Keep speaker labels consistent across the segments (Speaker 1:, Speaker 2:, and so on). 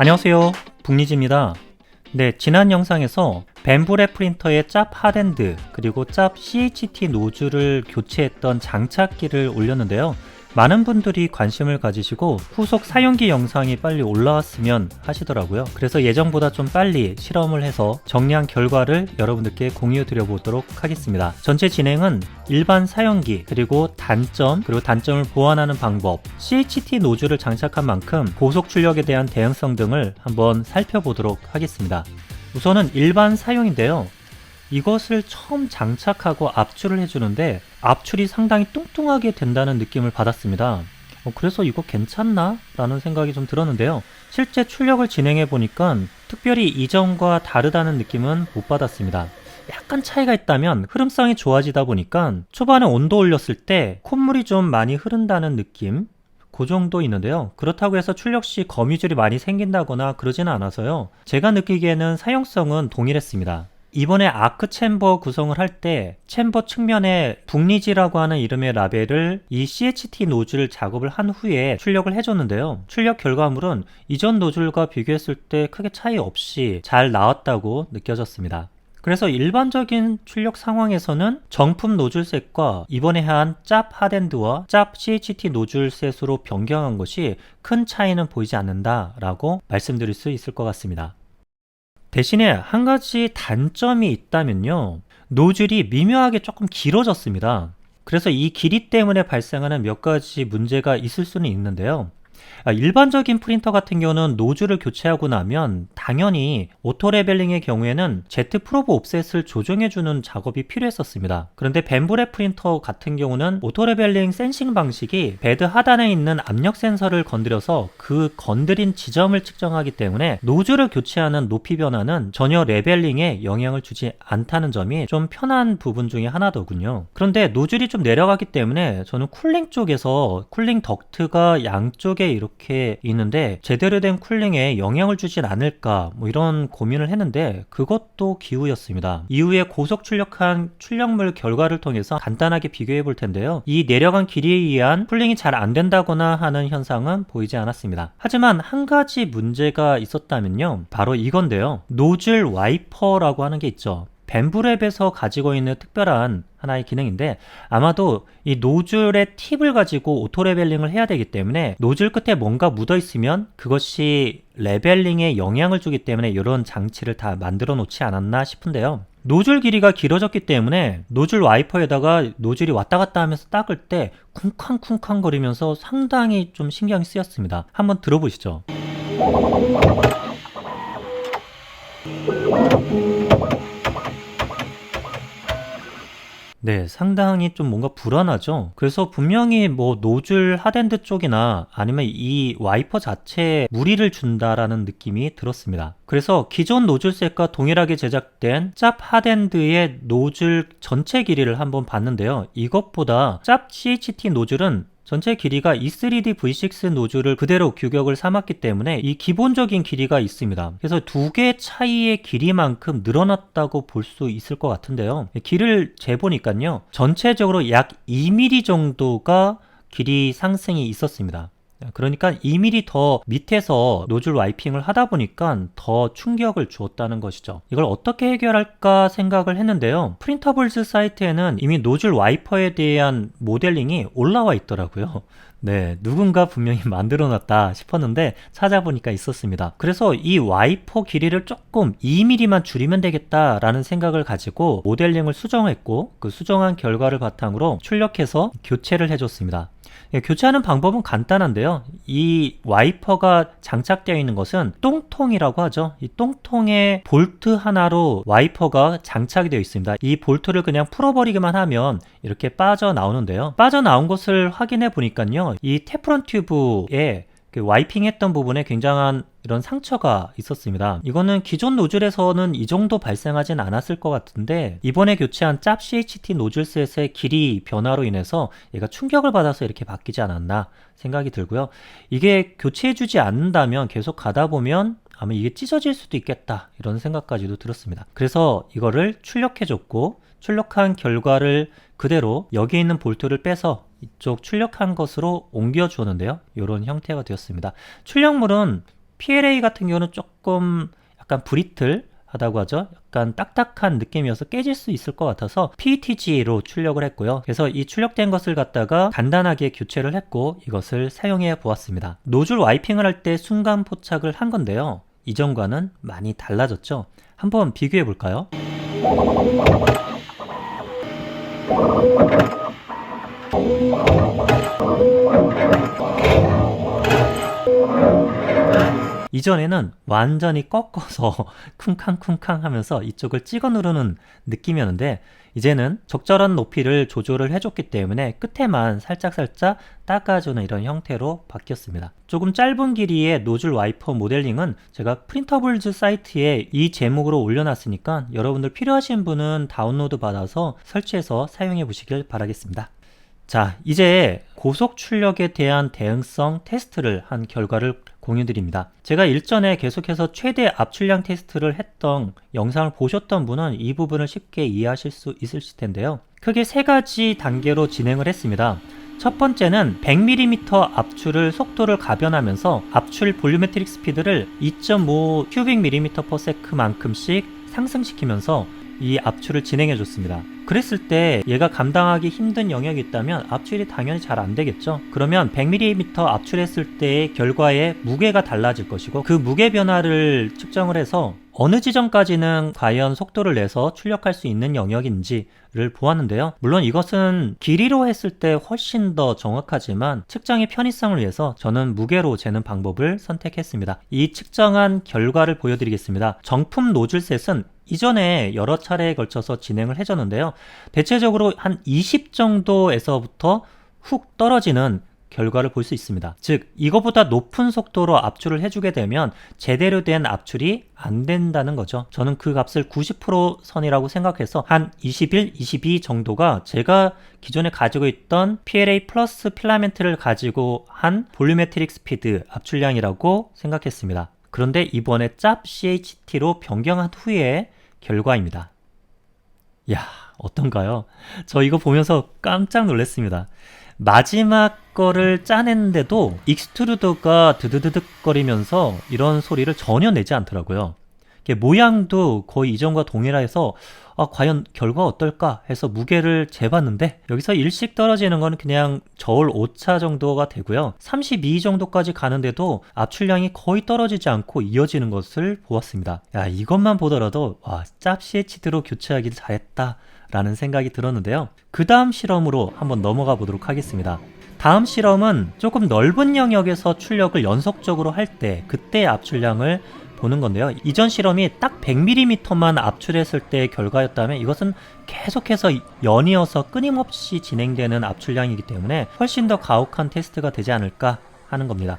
Speaker 1: 안녕하세요, 북리지입니다. 네, 지난 영상에서 벤브레 프린터의 짭 핫엔드 그리고 짭 CHT 노즐을 교체했던 장착기를 올렸는데요. 많은 분들이 관심을 가지시고 후속 사용기 영상이 빨리 올라왔으면 하시더라고요. 그래서 예정보다 좀 빨리 실험을 해서 정리한 결과를 여러분들께 공유 드려 보도록 하겠습니다. 전체 진행은 일반 사용기 그리고 단점을 보완하는 방법, CHT 노즐을 장착한 만큼 고속 출력에 대한 대응성 등을 한번 살펴보도록 하겠습니다. 우선은 일반 사용인데요. 이것을 처음 장착하고 압출을 해주는데 압출이 상당히 뚱뚱하게 된다는 느낌을 받았습니다. 그래서 이거 괜찮나? 라는 생각이 좀 들었는데요. 실제 출력을 진행해 보니까 특별히 이전과 다르다는 느낌은 못 받았습니다. 약간 차이가 있다면 흐름성이 좋아지다 보니까 초반에 온도 올렸을 때 콧물이 좀 많이 흐른다는 느낌? 그 정도 있는데요. 그렇다고 해서 출력 시 거미줄이 많이 생긴다거나 그러지는 않아서요. 제가 느끼기에는 사용성은 동일했습니다. 이번에 아크 챔버 구성을 할 때 챔버 측면에 북리지라고 하는 이름의 라벨을 이 CHT 노즐 작업을 한 후에 출력을 해줬는데요. 출력 결과물은 이전 노즐과 비교했을 때 크게 차이 없이 잘 나왔다고 느껴졌습니다. 그래서 일반적인 출력 상황에서는 정품 노즐셋과 이번에 한 짭 핫엔드와 짭 CHT 노즐셋으로 변경한 것이 큰 차이는 보이지 않는다라고 말씀드릴 수 있을 것 같습니다. 대신에 한 가지 단점이 있다면요. 노즐이 미묘하게 조금 길어졌습니다. 그래서 이 길이 때문에 발생하는 몇 가지 문제가 있을 수는 있는데요. 일반적인 프린터 같은 경우는 노즐을 교체하고 나면 당연히 오토 레벨링의 경우에는 Z 프로브 옵셋을 조정해주는 작업이 필요했었습니다. 그런데 벤브레 프린터 같은 경우는 오토 레벨링 센싱 방식이 베드 하단에 있는 압력 센서를 건드려서 그 건드린 지점을 측정하기 때문에 노즐을 교체하는 높이 변화는 전혀 레벨링에 영향을 주지 않다는 점이 좀 편한 부분 중에 하나더군요. 그런데 노즐이 좀 내려가기 때문에 저는 쿨링 쪽에서 쿨링 덕트가 양쪽에 이렇게 있는데 제대로 된 쿨링에 영향을 주진 않을까 이런 고민을 했는데 그것도 기우였습니다. 이후에 고속 출력한 출력물 결과를 통해서 간단하게 비교해 볼 텐데요. 이 내려간 길이에 의한 쿨링이 잘 안 된다거나 하는 현상은 보이지 않았습니다. 하지만 한 가지 문제가 있었다면요. 바로 이건데요. 노즐 와이퍼라고 하는 게 있죠. 벤브랩에서 가지고 있는 특별한 하나의 기능인데 아마도 이 노즐의 팁을 가지고 오토 레벨링을 해야 되기 때문에 노즐 끝에 뭔가 묻어 있으면 그것이 레벨링에 영향을 주기 때문에 이런 장치를 다 만들어 놓지 않았나 싶은데요. 노즐 길이가 길어졌기 때문에 노즐 와이퍼에다가 노즐이 왔다 갔다 하면서 닦을 때 쿵쾅쿵쾅 거리면서 상당히 좀 신경이 쓰였습니다. 한번 들어보시죠. 네, 상당히 좀 뭔가 불안하죠. 그래서 분명히 노즐 핫엔드 쪽이나 아니면 이 와이퍼 자체에 무리를 준다라는 느낌이 들었습니다. 그래서 기존 노즐셋과 동일하게 제작된 짭 핫엔드의 노즐 전체 길이를 한번 봤는데요. 이것보다 짭 CHT 노즐은 전체 길이가 E3D V6 노즐을 그대로 규격을 삼았기 때문에 이 기본적인 길이가 있습니다. 그래서 두 개 차이의 길이만큼 늘어났다고 볼 수 있을 것 같은데요. 길을 재보니까요. 전체적으로 약 2mm 정도가 길이 상승이 있었습니다. 그러니까 2mm 더 밑에서 노즐 와이핑을 하다 보니까 더 충격을 주었다는 것이죠. 이걸 어떻게 해결할까 생각을 했는데요. 프린터블즈 사이트에는 이미 노즐 와이퍼에 대한 모델링이 올라와 있더라고요. 네, 누군가 분명히 만들어놨다 싶었는데 찾아보니까 있었습니다. 그래서 이 와이퍼 길이를 조금 2mm만 줄이면 되겠다라는 생각을 가지고 모델링을 수정했고 그 수정한 결과를 바탕으로 출력해서 교체를 해줬습니다. 교체하는 방법은 간단한데요. 이 와이퍼가 장착되어 있는 것은 똥통이라고 하죠. 이 똥통에 볼트 하나로 와이퍼가 장착이 되어 있습니다. 이 볼트를 그냥 풀어버리기만 하면 이렇게 빠져나오는데요. 빠져나온 것을 확인해 보니까요. 이 테프론 튜브에 그 와이핑 했던 부분에 굉장한 이런 상처가 있었습니다. 이거는 기존 노즐에서는 이 정도 발생하진 않았을 것 같은데 이번에 교체한 짭 CHT 노즐셋의 길이 변화로 인해서 얘가 충격을 받아서 이렇게 바뀌지 않았나 생각이 들고요. 이게 교체해주지 않는다면 계속 가다 보면 아마 이게 찢어질 수도 있겠다 이런 생각까지도 들었습니다. 그래서 이거를 출력해줬고 출력한 결과를 그대로 여기 있는 볼트를 빼서 이쪽 출력한 것으로 옮겨 주었는데요. 이런 형태가 되었습니다. 출력물은 PLA 같은 경우는 조금 약간 브리틀하다고 하죠. 약간 딱딱한 느낌이어서 깨질 수 있을 것 같아서 PETG로 출력을 했고요. 그래서 이 출력된 것을 갖다가 간단하게 교체를 했고 이것을 사용해 보았습니다. 노즐 와이핑을 할 때 순간 포착을 한 건데요. 이전과는 많이 달라졌죠. 한번 비교해 볼까요? 이전에는 완전히 꺾어서 쿵쾅쿵쾅 하면서 이쪽을 찍어 누르는 느낌이었는데 이제는 적절한 높이를 조절을 해줬기 때문에 끝에만 살짝살짝 닦아주는 이런 형태로 바뀌었습니다. 조금 짧은 길이의 노즐 와이퍼 모델링은 제가 프린터블즈 사이트에 이 제목으로 올려놨으니까 여러분들 필요하신 분은 다운로드 받아서 설치해서 사용해 보시길 바라겠습니다. 자, 이제 고속 출력에 대한 대응성 테스트를 한 결과를 공유드립니다. 제가 일전에 계속해서 최대 압출량 테스트를 했던 영상을 보셨던 분은 이 부분을 쉽게 이해하실 수 있으실 텐데요. 크게 세 가지 단계로 진행을 했습니다. 첫 번째는 100mm 압출을 속도를 가변하면서 압출 볼유메트릭 스피드를 2.5 cubic/m/s만큼씩 상승시키면서 이 압출을 진행해 줬습니다. 그랬을 때 얘가 감당하기 힘든 영역이 있다면 압출이 당연히 잘 안 되겠죠. 그러면 100mm 압출했을 때의 결과의 무게가 달라질 것이고 그 무게 변화를 측정을 해서 어느 지점까지는 과연 속도를 내서 출력할 수 있는 영역인지를 보았는데요. 물론 이것은 길이로 했을 때 훨씬 더 정확하지만 측정의 편의성을 위해서 저는 무게로 재는 방법을 선택했습니다. 이 측정한 결과를 보여드리겠습니다. 정품 노즐셋은 이전에 여러 차례에 걸쳐서 진행을 해줬는데요. 대체적으로 한 20 정도에서부터 훅 떨어지는 결과를 볼 수 있습니다. 즉 이거보다 높은 속도로 압출을 해주게 되면 제대로 된 압출이 안 된다는 거죠. 저는 그 값을 90% 선이라고 생각해서 한 21, 22 정도가 제가 기존에 가지고 있던 PLA 플러스 필라멘트를 가지고 한 볼유메트릭 스피드 압출량이라고 생각했습니다. 그런데 이번에 짭 CHT로 변경한 후에 결과입니다. 야, 어떤가요? 저 이거 보면서 깜짝 놀랐습니다. 마지막 거를 짜냈는데도 익스트루더가 드드드득 거리면서 이런 소리를 전혀 내지 않더라고요. 모양도 거의 이전과 동일해서 과연 결과 어떨까 해서 무게를 재봤는데 여기서 일씩 떨어지는 건 그냥 저울 오차 정도가 되고요. 32 정도까지 가는데도 압출량이 거의 떨어지지 않고 이어지는 것을 보았습니다. 야, 이것만 보더라도 짭 CHD로 교체하길 잘했다 라는 생각이 들었는데요. 그 다음 실험으로 한번 넘어가 보도록 하겠습니다. 다음 실험은 조금 넓은 영역에서 출력을 연속적으로 할 때 그때 압출량을 보는 건데요. 이전 실험이 딱 100mm만 압출했을 때의 결과였다면 이것은 계속해서 연이어서 끊임없이 진행되는 압출량이기 때문에 훨씬 더 가혹한 테스트가 되지 않을까 하는 겁니다.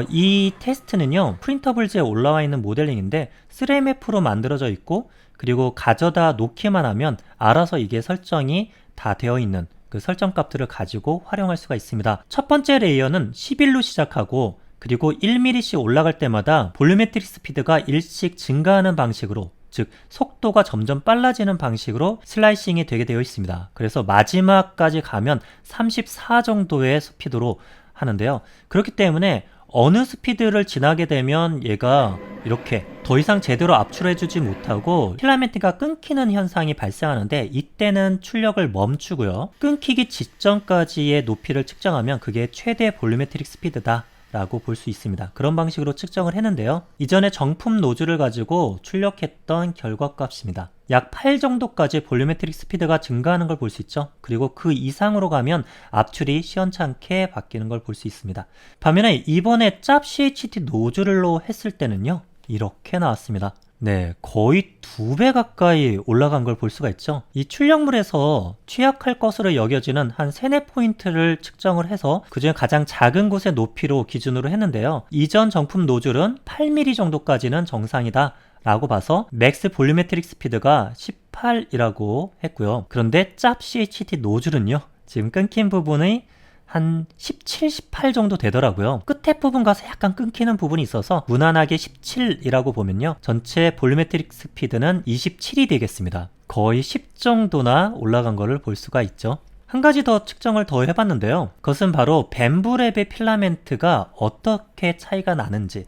Speaker 1: 이 테스트는요, 프린터블즈에 올라와 있는 모델링인데 3MF로 만들어져 있고 그리고 가져다 놓기만 하면 알아서 이게 설정이 다 되어 있는 그 설정 값들을 가지고 활용할 수가 있습니다. 첫 번째 레이어는 11로 시작하고 그리고 1mm씩 올라갈 때마다 볼유메트릭 스피드가 1씩 증가하는 방식으로, 즉 속도가 점점 빨라지는 방식으로 슬라이싱이 되게 되어 있습니다. 그래서 마지막까지 가면 34 정도의 스피드로 하는데요. 그렇기 때문에 어느 스피드를 지나게 되면 얘가 이렇게 더 이상 제대로 압출해주지 못하고 필라멘트가 끊기는 현상이 발생하는데 이때는 출력을 멈추고요. 끊기기 직전까지의 높이를 측정하면 그게 최대 볼유메트릭 스피드다 라고 볼 수 있습니다. 그런 방식으로 측정을 했는데요. 이전에 정품 노즐을 가지고 출력했던 결과값입니다. 약 8 정도까지 볼유메트릭 스피드가 증가하는 걸 볼 수 있죠. 그리고 그 이상으로 가면 압출이 시원찮게 바뀌는 걸 볼 수 있습니다. 반면에 이번에 짭 CHT 노즐로 했을 때는요, 이렇게 나왔습니다. 네, 거의 2배 가까이 올라간 걸 볼 수가 있죠. 이 출력물에서 취약할 것으로 여겨지는 한 3-4포인트를 측정을 해서 그중에 가장 작은 곳의 높이로 기준으로 했는데요. 이전 정품 노즐은 8mm 정도까지는 정상이다 라고 봐서 맥스 볼유메트릭 스피드가 18이라고 했고요. 그런데 짭 CHT 노즐은요, 지금 끊긴 부분이 한 17, 18 정도 되더라고요. 끝에 부분 가서 약간 끊기는 부분이 있어서 무난하게 17이라고 보면요, 전체 볼유메트릭 스피드는 27이 되겠습니다. 거의 10 정도나 올라간 거를 볼 수가 있죠. 한 가지 더 측정을 더 해봤는데요. 그것은 바로 벤브랩의 필라멘트가 어떻게 차이가 나는지.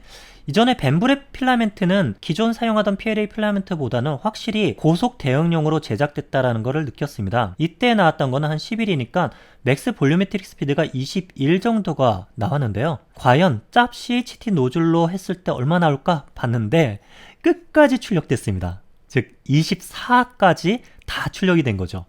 Speaker 1: 이전에 벤브랩 필라멘트는 기존 사용하던 PLA 필라멘트보다는 확실히 고속 대응용으로 제작됐다라는 것을 느꼈습니다. 이때 나왔던 거는 한 11이니까 맥스 볼유메트릭 스피드가 21 정도가 나왔는데요. 과연 짭 CHT 노즐로 했을 때 얼마 나올까 봤는데 끝까지 출력됐습니다. 즉 24까지 다 출력이 된 거죠.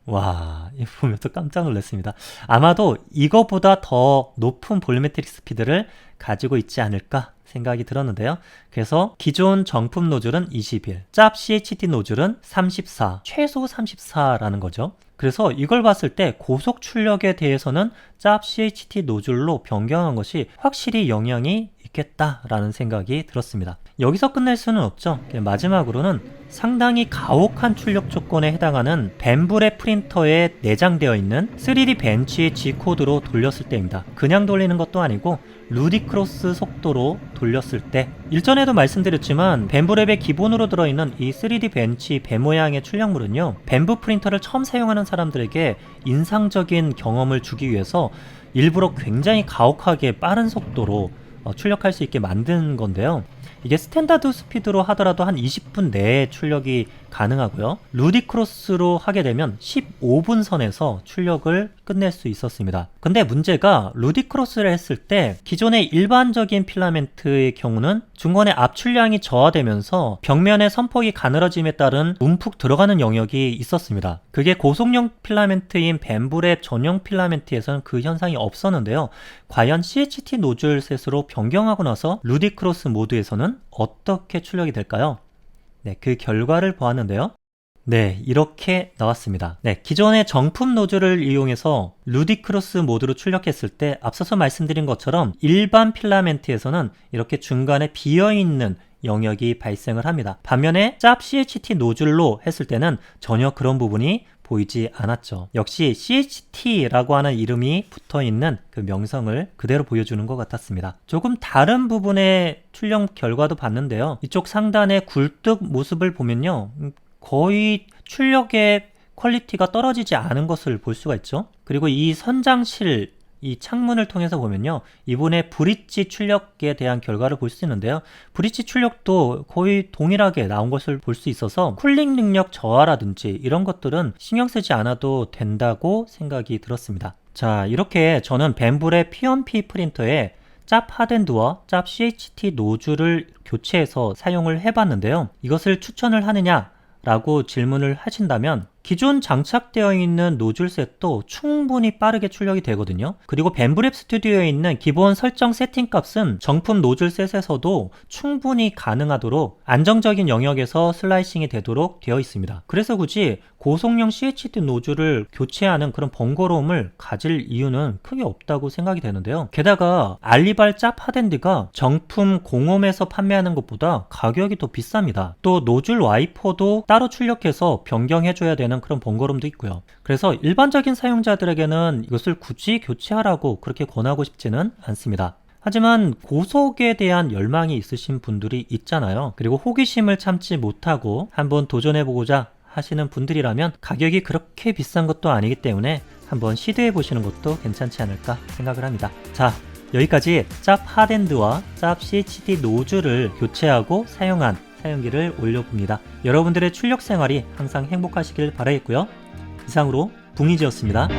Speaker 1: 와, 이거 보면서 깜짝 놀랐습니다. 아마도 이거보다 더 높은 볼유메트릭 스피드를 가지고 있지 않을까 생각이 들었는데요. 그래서 기존 정품 노즐은 21, 짭 CHT 노즐은 34, 최소 34라는 거죠. 그래서 이걸 봤을 때 고속 출력에 대해서는 짭 CHT 노즐로 변경한 것이 확실히 영향이 있겠다라는 생각이 들었습니다. 여기서 끝낼 수는 없죠. 마지막으로는 상당히 가혹한 출력 조건에 해당하는 벤브랩 프린터에 내장되어 있는 3D 벤치의 G코드로 돌렸을 때입니다. 그냥 돌리는 것도 아니고 루디크로스 속도로 돌렸을 때, 일전에도 말씀드렸지만 벤브랩에 기본으로 들어있는 이 3D 벤치 배 모양의 출력물은요, 벤브 프린터를 처음 사용하는 사람들에게 인상적인 경험을 주기 위해서 일부러 굉장히 가혹하게 빠른 속도로 출력할 수 있게 만든 건데요. 이게 스탠다드 스피드로 하더라도 한 20분 내에 출력이 가능하고요. 루디크로스로 하게 되면 15분 선에서 출력을 끝낼 수 있었습니다. 근데 문제가 루디크로스를 했을 때 기존의 일반적인 필라멘트의 경우는 중간에 압출량이 저하되면서 벽면의 선폭이 가늘어짐에 따른 움푹 들어가는 영역이 있었습니다. 그게 고속용 필라멘트인 벤브랩 전용 필라멘트에서는 그 현상이 없었는데요. 과연 CHT 노즐 셋으로 변경하고 나서 루디크로스 모드에서는 어떻게 출력이 될까요? 네, 그 결과를 보았는데요. 네, 이렇게 나왔습니다. 네, 기존의 정품 노즐을 이용해서 루디크로스 모드로 출력했을 때 앞서서 말씀드린 것처럼 일반 필라멘트에서는 이렇게 중간에 비어있는 영역이 발생을 합니다. 반면에 짭 CHT 노즐로 했을 때는 전혀 그런 부분이 보이지 않았죠. 역시 CHT라고 하는 이름이 붙어있는 그 명성을 그대로 보여주는 것 같았습니다. 조금 다른 부분의 출력 결과도 봤는데요. 이쪽 상단의 굴뚝 모습을 보면요, 거의 출력의 퀄리티가 떨어지지 않은 것을 볼 수가 있죠. 그리고 이 선장실, 이 창문을 통해서 보면요, 이번에 브릿지 출력에 대한 결과를 볼 수 있는데요, 브릿지 출력도 거의 동일하게 나온 것을 볼 수 있어서 쿨링 능력 저하라든지 이런 것들은 신경 쓰지 않아도 된다고 생각이 들었습니다. 자, 이렇게 저는 벤브랩 P1P 프린터에 짭 하덴드와 짭 CHT 노즐을 교체해서 사용을 해봤는데요. 이것을 추천을 하느냐 라고 질문을 하신다면 기존 장착되어 있는 노즐 셋도 충분히 빠르게 출력이 되거든요. 그리고 벤브랩 스튜디오에 있는 기본 설정 세팅 값은 정품 노즐 셋에서도 충분히 가능하도록 안정적인 영역에서 슬라이싱이 되도록 되어 있습니다. 그래서 굳이 고속용 CHT 노즐을 교체하는 그런 번거로움을 가질 이유는 크게 없다고 생각이 되는데요. 게다가 알리발 짭 하덴드가 정품 공홈에서 판매하는 것보다 가격이 더 비쌉니다. 또 노즐 와이퍼도 따로 출력해서 변경해줘야 되는 그런 번거로움도 있고요. 그래서 일반적인 사용자들에게는 이것을 굳이 교체하라고 그렇게 권하고 싶지는 않습니다. 하지만 고속에 대한 열망이 있으신 분들이 있잖아요. 그리고 호기심을 참지 못하고 한번 도전해보고자 하시는 분들이라면 가격이 그렇게 비싼 것도 아니기 때문에 한번 시도해 보시는 것도 괜찮지 않을까 생각을 합니다. 자, 여기까지 짭 하덴드와 짭 CHT 노즐을 교체하고 사용한 사용기를 올려봅니다. 여러분들의 출력 생활이 항상 행복하시길 바라겠고요. 이상으로 붕이지였습니다.